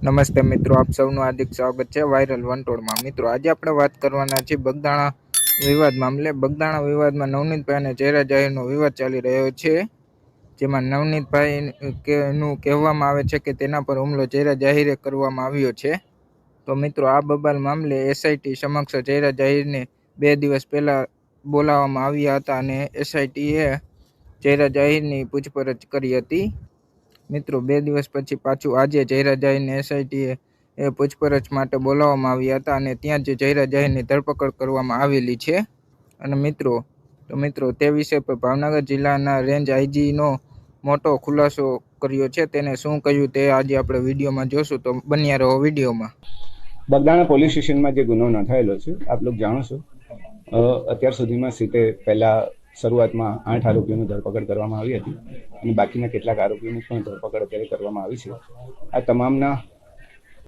નમસ્તે મિત્રો, આપ સૌનું હાર્દિક સ્વાગત છે વાયરલ વંટોળમાં। મિત્રો આજે આપણે વાત કરવાના છે બગદાણા વિવાદ મામલે। બગદાણા વિવાદમાં નવનીતભાઈ અને ચહેરા જાહેરનો વિવાદ ચાલી રહ્યો છે, જેમાં નવનીતભાઈ નું કહેવામાં આવે છે કે તેના પર હુમલો ચહેરા જાહેરે કરવામાં આવ્યો છે। તો મિત્રો આ બબાલ મામલે એસઆઈટી સમક્ષ ચહેરા જાહેરને 2 દિવસ પહેલા બોલાવવામાં આવ્યા હતા અને એસઆઈટીએ ચહેરા જાહેરની પૂછપરછ કરી હતી। મિત્રો 2 દિવસ પછી પાછું આજે ચહેરા જાહેરને એસઆઈટીએ પૂછપરછ માટે બોલાવવામાં આવ્યા હતા અને ત્યાં જ ચહેરા જાહેરની ધરપકડ કરવામાં આવેલી છે। અને મિત્રો તે વિષય પર ભાવનગર જિલ્લાના રેન્જ આઈજીનો મોટો ખુલાસો કર્યો છે। તેને શું કહ્યું તે આજે આપણે વિડીયોમાં જોશું, તો બન્યા રહો વિડીયોમાં। બગદાણા પોલીસ સ્ટેશનમાં જે ગુનો નોંધાયેલો છે આપ લોકો જાણો છો। અત્યાર સુધીમાં પહેલા શરૂઆતમાં 8 આરોપીઓની ધરપકડ કરવામાં આવી હતી અને બાકીના કેટલાક આરોપીઓની પણ ધરપકડ અત્યારે કરવામાં આવી છે। આ તમામના